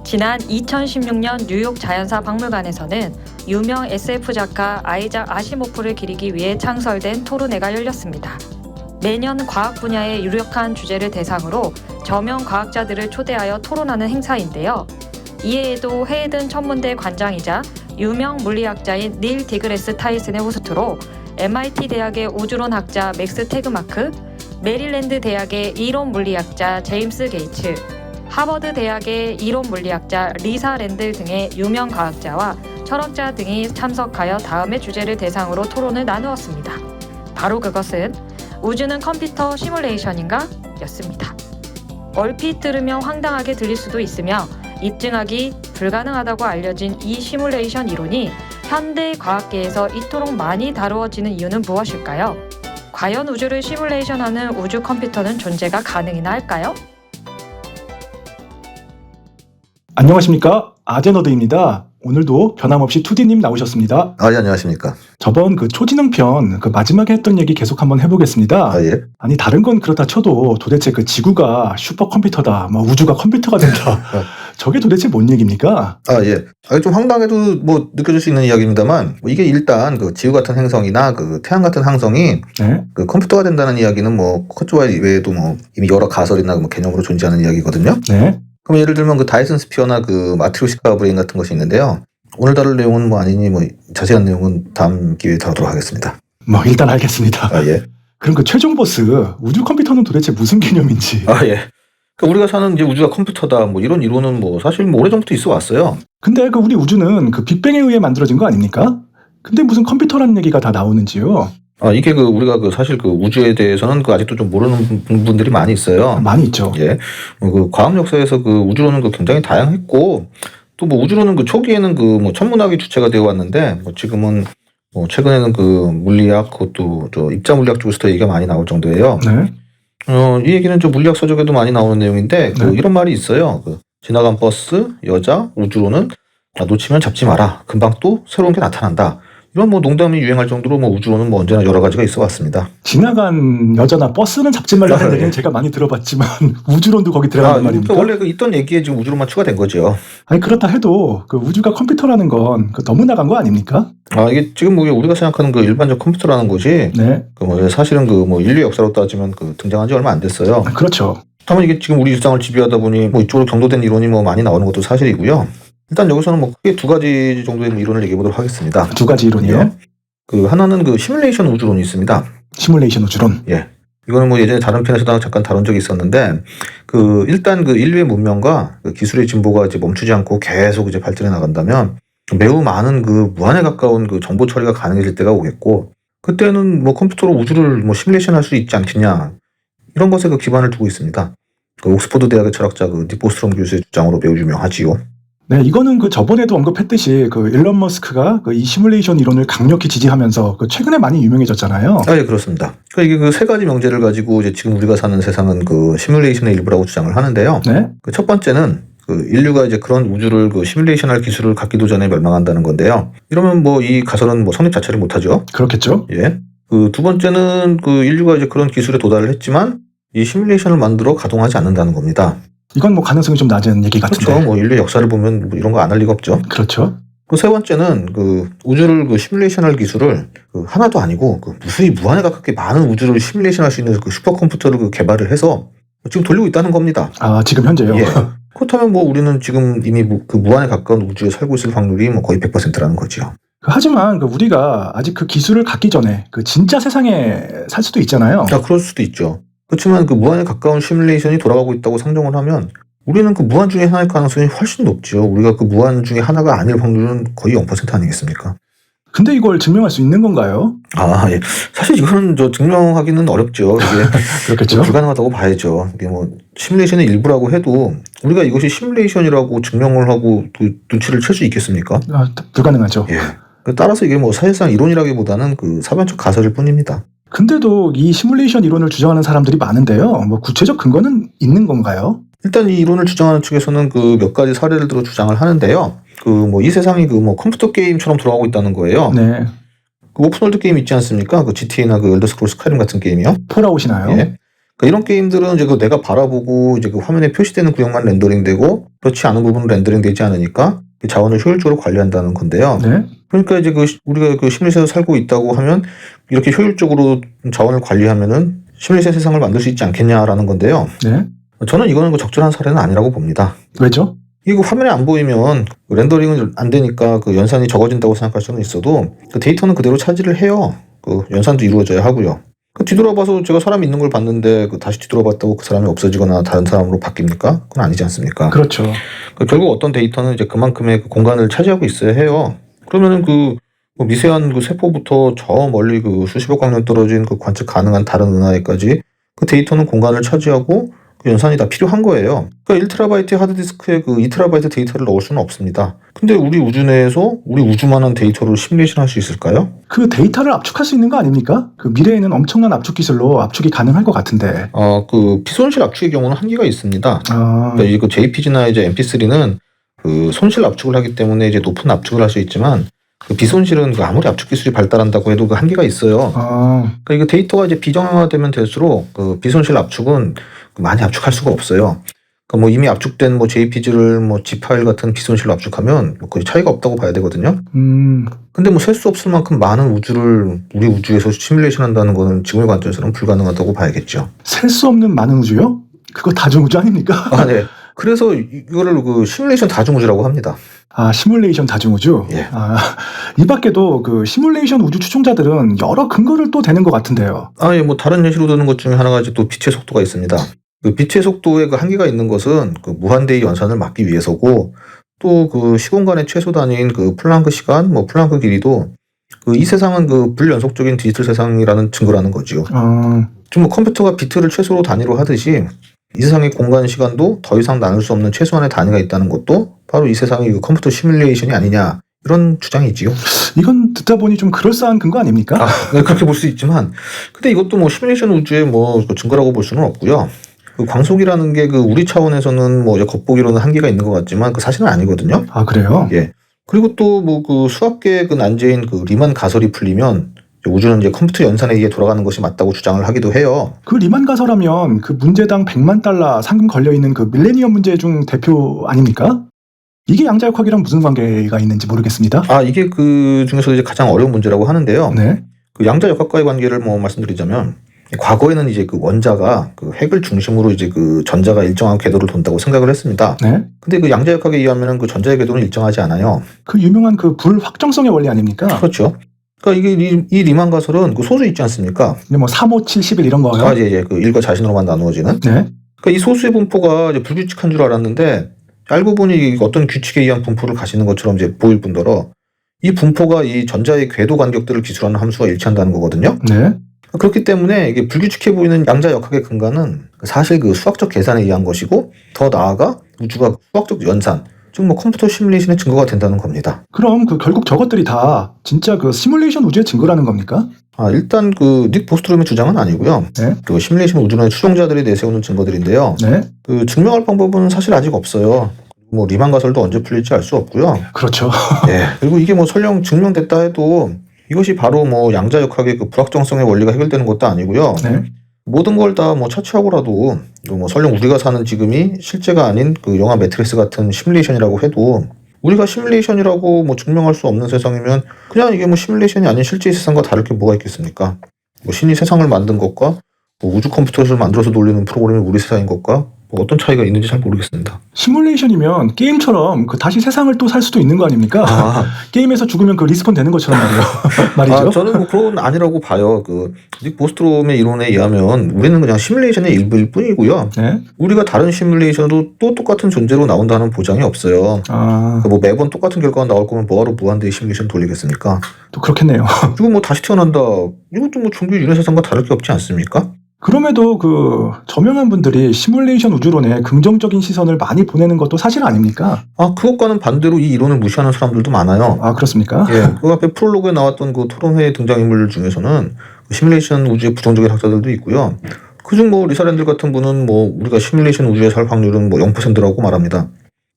지난 2016년 뉴욕 자연사 박물관에서는 유명 SF 작가 아이작 아시모프를 기리기 위해 창설된 토론회가 열렸습니다. 매년 과학 분야의 유력한 주제를 대상으로 저명 과학자들을 초대하여 토론하는 행사인데요. 이해에도 헤이든 천문대 관장이자 유명 물리학자인 닐 디그레스 타이슨의 호스트로 MIT 대학의 우주론 학자 맥스 태그마크, 메릴랜드 대학의 이론 물리학자 제임스 게이츠, 하버드 대학의 이론 물리학자 리사 랜들 등의 유명 과학자와 철학자 등이 참석하여 다음의 주제를 대상으로 토론을 나누었습니다. 바로 그것은 우주는 컴퓨터 시뮬레이션인가? 였습니다. 얼핏 들으면 황당하게 들릴 수도 있으며 입증하기 불가능하다고 알려진 이 시뮬레이션 이론이 현대 과학계에서 이토록 많이 다루어지는 이유는 무엇일까요? 과연 우주를 시뮬레이션하는 우주 컴퓨터는 존재가 가능이나 할까요? 안녕하십니까? 아제너드입니다. 오늘도 변함없이 2D님 나오셨습니다. 예, 안녕하십니까. 저번 그 초지능 편 마지막에 했던 얘기 계속 한번 해보겠습니다. 예. 아니 다른 건 그렇다 쳐도 도대체 그 지구가 슈퍼컴퓨터다, 우주가 컴퓨터가 된다. 저게 도대체 뭔 얘기입니까? 예. 좀 황당해도 느껴질 수 있는 이야기입니다만, 이게 일단 그 지구 같은 행성이나 그 태양 같은 항성이 네? 그 컴퓨터가 된다는 이야기는 커즈와 외에도 이미 여러 가설이나 개념으로 존재하는 이야기거든요. 네. 그럼 예를 들면 그 다이슨 스피어나 그 마트리오시카 브레인 같은 것이 있는데요. 오늘 다룰 내용은 아니니 자세한 내용은 다음 기회에 다루도록 하겠습니다. 일단 알겠습니다. 예. 그럼 그 최종 보스 우주 컴퓨터는 도대체 무슨 개념인지. 예. 그러니까 우리가 사는 이제 우주가 컴퓨터다 이런 이론은 사실 오래전부터 있어 왔어요. 근데 우리 우주는 빅뱅에 의해 만들어진 거 아닙니까? 근데 무슨 컴퓨터라는 얘기가 다 나오는지요? 이게 우리가 사실 우주에 대해서는 아직도 좀 모르는 분들이 많이 있어요. 많이 있죠. 예. 과학 역사에서 우주론은 굉장히 다양했고, 또 우주론은 초기에는 천문학이 주체가 되어 왔는데, 지금은 최근에는 물리학, 그것도 입자 물리학 쪽에서 얘기가 많이 나올 정도예요. 네. 이 얘기는 물리학 서적에도 많이 나오는 내용인데, 네. 이런 말이 있어요. 지나간 버스, 여자, 우주론은 놓치면 잡지 마라. 금방 또 새로운 게 나타난다. 이런 농담이 유행할 정도로 우주론은 언제나 여러 가지가 있어 왔습니다. 지나간 여자나 버스는 잡지 말라는 얘기는 제가 많이 들어봤지만 우주론도 거기 들어가는 말입니까? 원래 있던 얘기에 지금 우주론만 추가된 거죠. 아니 그렇다 해도 우주가 컴퓨터라는 건 너무 나간 거 아닙니까? 이게 지금 우리가 생각하는 일반적 컴퓨터라는 것이 네. 사실은 인류 역사로 따지면 등장한 지 얼마 안 됐어요. 그렇죠. 다만 이게 지금 우리 일상을 지배하다 보니 이쪽으로 경도된 이론이 많이 나오는 것도 사실이고요. 일단 여기서는 크게 두 가지 정도의 이론을 얘기해 보도록 하겠습니다. 두 가지 이론이요? 예. 하나는 시뮬레이션 우주론이 있습니다. 시뮬레이션 우주론. 예. 이거는 예전에 다른 편에서도 잠깐 다룬 적이 있었는데, 일단 인류의 문명과 기술의 진보가 이제 멈추지 않고 계속 이제 발전해 나간다면 매우 많은 무한에 가까운 정보 처리가 가능해질 때가 오겠고, 그때는 컴퓨터로 우주를 시뮬레이션 할 수 있지 않겠냐. 이런 것에 기반을 두고 있습니다. 옥스퍼드 대학의 철학자 닉 보스트롬 교수의 주장으로 매우 유명하지요. 네, 이거는 저번에도 언급했듯이 일론 머스크가 이 시뮬레이션 이론을 강력히 지지하면서 최근에 많이 유명해졌잖아요. 예, 그렇습니다. 이게 세 가지 명제를 가지고 이제 지금 우리가 사는 세상은 시뮬레이션의 일부라고 주장을 하는데요. 네. 첫 번째는 인류가 이제 그런 우주를 시뮬레이션할 기술을 갖기도 전에 멸망한다는 건데요. 이러면 이 가설은 성립 자체를 못하죠. 그렇겠죠. 예. 두 번째는 인류가 이제 그런 기술에 도달을 했지만 이 시뮬레이션을 만들어 가동하지 않는다는 겁니다. 이건 가능성이 좀 낮은 얘기 같은데. 그렇죠. 인류의 역사를 보면 이런 거 안 할 리가 없죠. 그렇죠. 세 번째는 우주를 시뮬레이션할 기술을 하나도 아니고 무수히 무한에 가깝게 많은 우주를 시뮬레이션할 수 있는 슈퍼컴퓨터를 개발을 해서 지금 돌리고 있다는 겁니다. 지금 현재요? 예. 그렇다면 우리는 지금 이미 무한에 가까운 우주에 살고 있을 확률이 거의 100%라는 거죠. 하지만 우리가 아직 기술을 갖기 전에 진짜 세상에 살 수도 있잖아요. 그럴 수도 있죠. 그렇지만 무한에 가까운 시뮬레이션이 돌아가고 있다고 상정을 하면 우리는 무한 중에 하나일 가능성이 훨씬 높죠. 우리가 무한 중에 하나가 아닐 확률은 거의 0% 아니겠습니까? 근데 이걸 증명할 수 있는 건가요? 예. 사실 이거는 증명하기는 어렵죠. 이게 그렇겠죠. 불가능하다고 봐야죠. 이게 시뮬레이션의 일부라고 해도 우리가 이것이 시뮬레이션이라고 증명을 하고 눈치를 챌 수 있겠습니까? 불가능하죠. 예. 따라서 이게 사실상 이론이라기보다는 사변적 가설일 뿐입니다. 근데도 이 시뮬레이션 이론을 주장하는 사람들이 많은데요. 구체적 근거는 있는 건가요? 일단 이 이론을 주장하는 측에서는 몇 가지 사례를 들어 주장을 하는데요. 이 세상이 컴퓨터 게임처럼 돌아가고 있다는 거예요. 네. 오픈월드 게임 있지 않습니까? GTA나 엘더 스크롤 스카이림 같은 게임이요. 폴아웃이나요? 예. 이런 게임들은 이제 내가 바라보고 이제 화면에 표시되는 구역만 렌더링되고 그렇지 않은 부분은 렌더링 되지 않으니까 그 자원을 효율적으로 관리한다는 건데요. 네. 그러니까 이제 우리가 그 시뮬레이션에서 살고 있다고 하면 이렇게 효율적으로 자원을 관리하면은 시뮬레이션 세상을 만들 수 있지 않겠냐라는 건데요. 네. 저는 이거는 그 적절한 사례는 아니라고 봅니다. 왜죠? 이거 화면에 안 보이면 렌더링은 안 되니까 그 연산이 적어진다고 생각할 수는 있어도 그 데이터는 그대로 차지를 해요. 그 연산도 이루어져야 하고요. 그 뒤돌아봐서 제가 사람이 있는 걸 봤는데 그 다시 뒤돌아봤다고 그 사람이 없어지거나 다른 사람으로 바뀝니까? 그건 아니지 않습니까? 그렇죠. 결국 어떤 데이터는 이제 그만큼의 그 공간을 차지하고 있어야 해요. 그러면은 뭐 미세한 그 세포부터 저 멀리 그 수십억 광년 떨어진 그 관측 가능한 다른 은하에까지 그 데이터는 공간을 차지하고 그 연산이 다 필요한 거예요. 그러니까 1TB 하드디스크에 그 2TB 데이터를 넣을 수는 없습니다. 근데 우리 우주 내에서 우리 우주만한 데이터를 시뮬레이션 할 수 있을까요? 그 데이터를 압축할 수 있는 거 아닙니까? 그 미래에는 엄청난 압축 기술로 압축이 가능할 것 같은데. 그 비손실 압축의 경우는 한계가 있습니다. 아, 그러니까 이제 그 JPG나 이제 MP3는 그 손실 압축을 하기 때문에 이제 높은 압축을 할 수 있지만 그 비손실은 그 아무리 압축 기술이 발달한다고 해도 그 한계가 있어요. 그러니까 이거 데이터가 이제 비정형화되면 될수록 그 비손실 압축은 많이 압축할 수가 없어요. 그러니까 뭐 이미 압축된 뭐 JPG를 뭐 G 파일 같은 비손실로 압축하면 뭐 거의 차이가 없다고 봐야 되거든요. 근데 뭐 셀 수 없을 만큼 많은 우주를 우리 우주에서 시뮬레이션 한다는 거는 지구의 관점에서는 불가능하다고 봐야겠죠. 셀 수 없는 많은 우주요? 그거 다중우주 아닙니까? 아, 네. 그래서 이거를 그 시뮬레이션 다중우주라고 합니다. 아, 시뮬레이션 다중우주? 예. 아, 이 밖에도 그 시뮬레이션 우주 추종자들은 여러 근거를 또 대는 것 같은데요. 예, 뭐 다른 예시로 드는 것 중에 하나가 이제 또 빛의 속도가 있습니다. 그 빛의 속도에 그 한계가 있는 것은 그 무한대의 연산을 막기 위해서고 또 그 시공간의 최소 단위인 그 플랑크 시간, 뭐 플랑크 길이도 그 이 세상은 그 불연속적인 디지털 세상이라는 증거라는 거죠. 지금 뭐 컴퓨터가 비트를 최소로 단위로 하듯이 이 세상의 공간 시간도 더 이상 나눌 수 없는 최소한의 단위가 있다는 것도 바로 이 세상의 그 컴퓨터 시뮬레이션이 아니냐 이런 주장이지요. 이건 듣다 보니 좀 그럴싸한 근거 아닙니까? 네, 그렇게 볼 수 있지만 근데 이것도 뭐 시뮬레이션 우주의 뭐 증거라고 볼 수는 없고요. 그 광속이라는 게 그 우리 차원에서는 뭐 겉보기로는 한계가 있는 것 같지만 그 사실은 아니거든요. 아, 그래요? 예. 그리고 또 뭐 그 수학계의 그 난제인 그 리만 가설이 풀리면 우주는 이제 컴퓨터 연산에 의해 돌아가는 것이 맞다고 주장을 하기도 해요. 그 리만 가설하면 그 문제당 100만 달러 상금 걸려있는 그 밀레니엄 문제 중 대표 아닙니까? 이게 양자역학이랑 무슨 관계가 있는지 모르겠습니다. 이게 그 중에서 이제 가장 어려운 문제라고 하는데요. 네. 그 양자역학과의 관계를 뭐 말씀드리자면 과거에는 이제 그 원자가 그 핵을 중심으로 이제 그 전자가 일정한 궤도를 돈다고 생각을 했습니다. 네. 근데 그 양자역학에 의하면은 그 전자의 궤도는 일정하지 않아요. 그 유명한 그 불확정성의 원리 아닙니까? 그렇죠. 그러니까 이게 이 리만 가설은 그 소수 있지 않습니까? 뭐 3, 5, 7, 11 이런 거요? 예, 그 일과 자신으로만 나누어지는. 네. 그러니까 이 소수의 분포가 이제 불규칙한 줄 알았는데 알고 보니 어떤 규칙에 의한 분포를 가지는 것처럼 이제 보일 뿐더러 이 분포가 이 전자의 궤도 간격들을 기술하는 함수와 일치한다는 거거든요. 네. 그렇기 때문에 이게 불규칙해 보이는 양자역학의 근간은 사실 그 수학적 계산에 의한 것이고 더 나아가 우주가 수학적 연산, 즉 뭐 컴퓨터 시뮬레이션의 증거가 된다는 겁니다. 그럼 그 결국 저것들이 다 진짜 그 시뮬레이션 우주의 증거라는 겁니까? 일단 그 닉 보스트롬의 주장은 아니고요. 네. 그 시뮬레이션 우주론의 추종자들이 내세우는 증거들인데요. 네. 그 증명할 방법은 사실 아직 없어요. 뭐 리만 가설도 언제 풀릴지 알 수 없고요. 그렇죠. 예. 그리고 이게 뭐 설령 증명됐다 해도 이것이 바로 뭐 양자역학의 그 불확정성의 원리가 해결되는 것도 아니고요. 네. 모든 걸 다 뭐 차치하고라도 뭐 설령 우리가 사는 지금이 실제가 아닌 그 영화 매트릭스 같은 시뮬레이션이라고 해도 우리가 시뮬레이션이라고 뭐 증명할 수 없는 세상이면 그냥 이게 뭐 시뮬레이션이 아닌 실제 세상과 다를 게 뭐가 있겠습니까? 뭐 신이 세상을 만든 것과 뭐 우주 컴퓨터를 만들어서 돌리는 프로그램이 우리 세상인 것과 뭐 어떤 차이가 있는지 잘 모르겠습니다. 시뮬레이션이면 게임처럼 그 다시 세상을 또 살 수도 있는 거 아닙니까? 게임에서 죽으면 그 리스폰 되는 것처럼 말이죠. 저는 뭐 그건 아니라고 봐요. 그 닉 보스트롬의 이론에 의하면 우리는 그냥 시뮬레이션의 일부일 뿐이고요. 네. 우리가 다른 시뮬레이션도 또 똑같은 존재로 나온다는 보장이 없어요. 그러니까 뭐 매번 똑같은 결과가 나올 거면 뭐하러 무한대의 시뮬레이션 돌리겠습니까? 또 그렇겠네요. 그리고 뭐 다시 태어난다. 이것도 뭐 종교 윤회 세상과 다를 게 없지 않습니까? 그럼에도 그 저명한 분들이 시뮬레이션 우주론에 긍정적인 시선을 많이 보내는 것도 사실 아닙니까? 그것과는 반대로 이 이론을 무시하는 사람들도 많아요. 그렇습니까? 예. 그 앞에 프롤로그에 나왔던 그 토론회 등장인물 중에서는 시뮬레이션 우주의 부정적인 학자들도 있고요. 그중 뭐 리사랜들 같은 분은 뭐 우리가 시뮬레이션 우주에 살 확률은 뭐 0%라고 말합니다.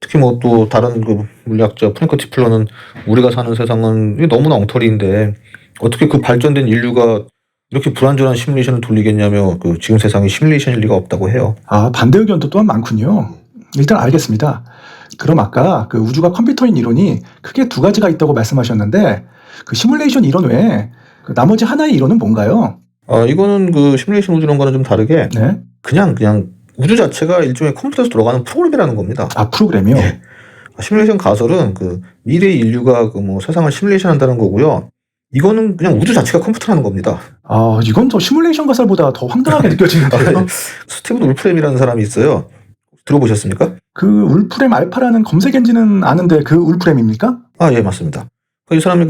특히 뭐 또 다른 그 물리학자 프랭크 티플러는 우리가 사는 세상은 너무나 엉터리인데 어떻게 그 발전된 인류가 이렇게 불완전한 시뮬레이션을 돌리겠냐며 그 지금 세상이 시뮬레이션일 리가 없다고 해요. 반대 의견도 또한 많군요. 일단 알겠습니다. 그럼 아까 그 우주가 컴퓨터인 이론이 크게 두 가지가 있다고 말씀하셨는데 그 시뮬레이션 이론 외에 그 나머지 하나의 이론은 뭔가요? 이거는 그 시뮬레이션 우주론과는 좀 다르게 네. 그냥 우주 자체가 일종의 컴퓨터에서 돌아가는 프로그램이라는 겁니다. 아, 프로그램이요? 예. 시뮬레이션 가설은 그 미래 인류가 그 뭐 세상을 시뮬레이션 한다는 거고요. 이거는 그냥 우주 자체가 컴퓨터라는 겁니다. 아, 이건 더 시뮬레이션 가설보다 더 황당하게 느껴지는데요. 스티븐 울프램이라는 사람이 있어요. 들어보셨습니까? 그 울프램 알파라는 검색 엔진은 아는데 그 울프램입니까? 예, 맞습니다. 이 사람이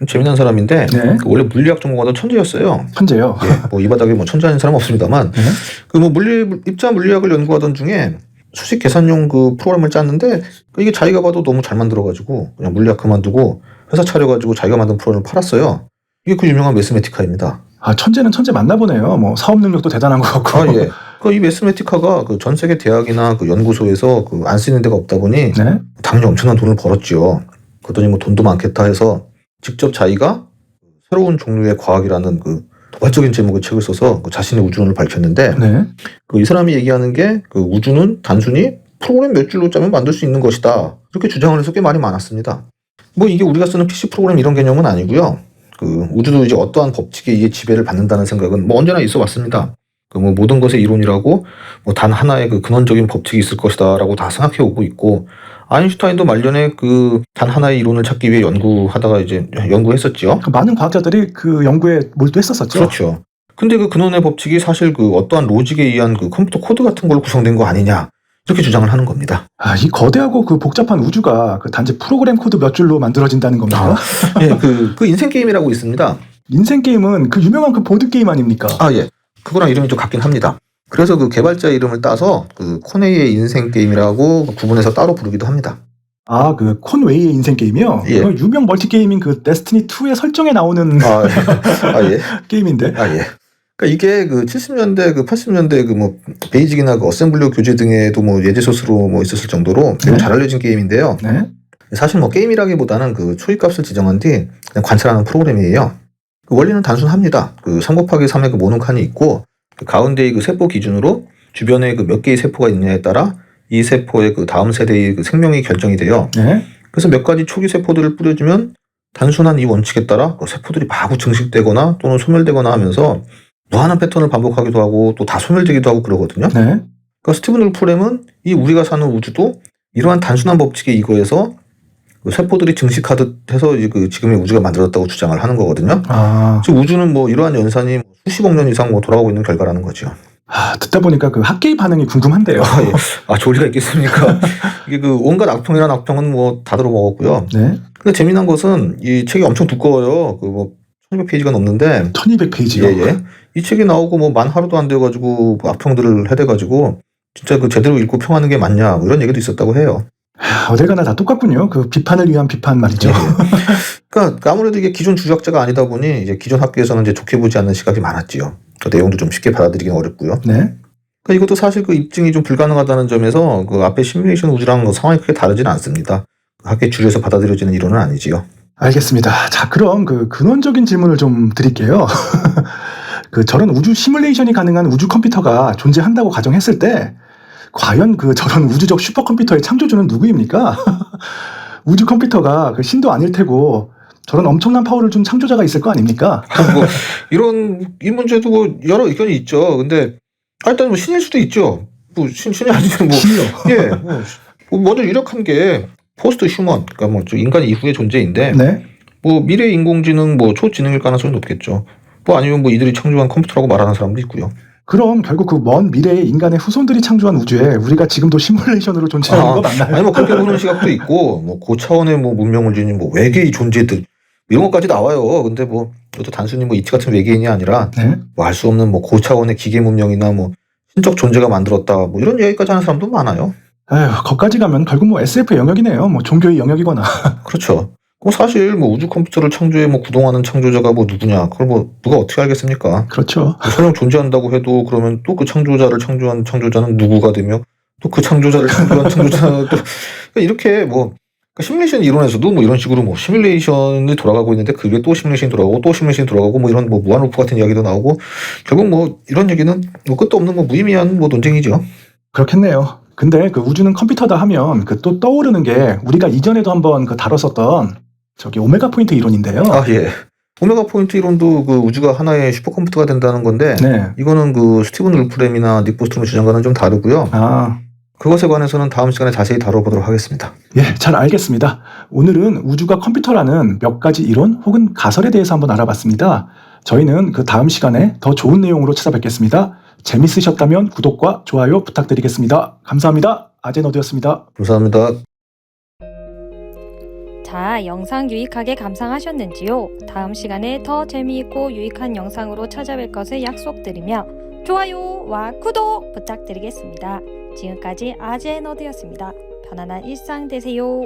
재미난 사람인데 네. 원래 물리학 전공하던 천재였어요. 천재요. 예, 이 바닥에 뭐 천재 아닌 사람은 없습니다만 네. 입자 물리학을 연구하던 중에 수식 계산용 그 프로그램을 짰는데 이게 자기가 봐도 너무 잘 만들어가지고 그냥 물리학 그만두고 회사 차려가지고 자기가 만든 프로그램을 팔았어요. 이게 그 유명한 매스메티카입니다. 아, 천재는 천재 맞나 보네요. 뭐 사업 능력도 대단한 것 같고. 예. 이 매스메티카가 전 세계 대학이나 그 연구소에서 안 쓰는 데가 없다 보니 네. 당연히 엄청난 돈을 벌었죠. 그러더니 뭐 돈도 많겠다 해서 직접 자기가 새로운 종류의 과학이라는 도발적인 제목의 책을 써서 자신의 우주론을 밝혔는데 네. 이 사람이 얘기하는 게 우주는 단순히 프로그램 몇 줄로 짜면 만들 수 있는 것이다. 이렇게 주장을 해서 꽤 말이 많았습니다. 이게 우리가 쓰는 PC 프로그램 이런 개념은 아니고요. 우주도 이제 어떠한 법칙에 의해 지배를 받는다는 생각은 언제나 있어 왔습니다. 모든 것의 이론이라고 단 하나의 근원적인 법칙이 있을 것이다라고 다 생각해 오고 있고 아인슈타인도 말년에 단 하나의 이론을 찾기 위해 연구하다가 이제 연구했었죠. 많은 과학자들이 그 연구에 몰두했었었죠. 그렇죠. 근데 근원의 법칙이 사실 어떠한 로직에 의한 컴퓨터 코드 같은 걸로 구성된 거 아니냐 이렇게 주장을 하는 겁니다. 아, 이 거대하고 복잡한 우주가 단지 프로그램 코드 몇 줄로 만들어진다는 겁니까? 예, 인생 게임이라고 있습니다. 인생 게임은 그 유명한 보드 게임 아닙니까? 예. 그거랑 이름이 좀 같긴 합니다. 그래서 개발자 이름을 따서 코네이의 인생 게임이라고 구분해서 따로 부르기도 합니다. 아, 콘웨이의 인생 게임이요? 예. 유명 멀티 게임인 데스티니 2의 설정에 나오는 예. 게임인데. 예. 그러니까 이게 70년대, 80년대 베이직이나 어셈블리어 교재 등에도 예제 소스로 있었을 정도로 매우 네. 잘 알려진 게임인데요. 네. 사실 게임이라기보다는 초이값을 지정한 뒤 그냥 관찰하는 프로그램이에요. 원리는 단순합니다. 3 곱하기 3의 모는 칸이 있고 가운데의 세포 기준으로 주변에 몇 개의 세포가 있느냐에 따라 이 세포의 다음 세대의 생명이 결정이 돼요. 네. 그래서 몇 가지 초기 세포들을 뿌려주면 단순한 이 원칙에 따라 세포들이 마구 증식되거나 또는 소멸되거나 하면서 무한한 패턴을 반복하기도 하고 또 다 소멸되기도 하고 그러거든요. 네. 그러니까 스티븐 울프램은 우리가 사는 우주도 이러한 단순한 법칙에 이거해서 세포들이 증식하듯 해서 지금의 우주가 만들어졌다고 주장을 하는 거거든요. 아, 즉 우주는 이러한 연산이 수십억 년 이상 돌아가고 있는 결과라는 거죠. 듣다 보니까 학계의 반응이 궁금한데요. 예. 좋을 리가 있겠습니까? 이게 온갖 악평이란 악평은 다 들어먹었고요. 네. 근데 재미난 것은 이 책이 엄청 두꺼워요. 1200페이지가 넘는데 1200페이지요. 예. 이 책이 나오고 만 하루도 안 돼가지고 악평들을 해대가지고 진짜 제대로 읽고 평하는 게 맞냐 이런 얘기도 있었다고 해요. 어딜 가나 다 똑같군요. 비판을 위한 비판 말이죠. 예. 그러니까 아무래도 이게 기존 주력자가 아니다 보니 이제 기존 학계에서는 이제 좋게 보지 않는 시각이 많았지요. 내용도 좀 쉽게 받아들이기는 어렵고요. 네. 그러니까 이것도 사실 입증이 좀 불가능하다는 점에서 앞에 시뮬레이션 우주랑 상황이 크게 다르지는 않습니다. 학계 주류에서 받아들여지는 이론은 아니지요. 알겠습니다. 자, 그럼 근원적인 질문을 좀 드릴게요. 저런 우주 시뮬레이션이 가능한 우주 컴퓨터가 존재한다고 가정했을 때 과연 저런 우주적 슈퍼컴퓨터의 창조주는 누구입니까? 우주 컴퓨터가 신도 아닐 테고 저런 엄청난 파워를 준 창조자가 있을 거 아닙니까? 이 문제도 여러 의견이 있죠. 근데 일단 신일 수도 있죠. 신이 아니죠. 신이요. 예. 먼저 유력한 게 포스트 휴먼, 그러니까 인간 이후의 존재인데 네. 미래 인공지능 초지능일 가능성이 높겠죠. 아니면 이들이 창조한 컴퓨터라고 말하는 사람도 있고요. 그럼 결국 먼 미래의 인간의 후손들이 창조한 우주에 우리가 지금도 시뮬레이션으로 존재하는 거 맞나요? 아니 그렇게 보는 시각도 있고 고차원의 문명을 지닌 외계의 존재들 이런 것까지 나와요. 근데 이것도 단순히 이치 같은 외계인이 아니라 네. 알 수 없는 고차원의 기계 문명이나 신적 존재가 만들었다 이런 얘기까지 하는 사람도 많아요. 아휴, 거기까지 가면 결국 SF의 영역이네요. 종교의 영역이거나. 그렇죠. 사실 우주 컴퓨터를 창조해 구동하는 창조자가 누구냐 그걸 누가 어떻게 알겠습니까? 그렇죠. 설령 존재한다고 해도 그러면 또 그 창조자를 창조한 창조자는 누구가 되며 또 그 창조자를 창조한 창조자는 또 이렇게 시뮬레이션 이론에서도 이런 식으로 시뮬레이션이 돌아가고 있는데 그게 또 시뮬레이션이 돌아가고 또 시뮬레이션이 돌아가고 이런 무한 루프 같은 이야기도 나오고 결국 이런 얘기는 끝도 없는 무의미한 논쟁이죠. 그렇겠네요. 근데 그 우주는 컴퓨터다 하면 그 또 떠오르는 게 우리가 이전에도 한번 그 다뤘었던 저기 오메가 포인트 이론인데요. 아, 예. 오메가 포인트 이론도 그 우주가 하나의 슈퍼컴퓨터가 된다는 건데 네. 이거는 그 스티븐 울프램이나 닉 보스트롬 주장과는 좀 다르고요. 아, 그것에 관해서는 다음 시간에 자세히 다뤄보도록 하겠습니다. 예, 잘 알겠습니다. 오늘은 우주가 컴퓨터라는 몇 가지 이론 혹은 가설에 대해서 한번 알아봤습니다. 저희는 그 다음 시간에 더 좋은 내용으로 찾아뵙겠습니다. 재밌으셨다면 구독과 좋아요 부탁드리겠습니다. 감사합니다. 아제너드였습니다. 감사합니다. 자, 영상 유익하게 감상하셨는지요? 다음 시간에 더 재미있고 유익한 영상으로 찾아뵐 것을 약속드리며 좋아요와 구독 부탁드리겠습니다. 지금까지 아제너드였습니다. 편안한 일상 되세요.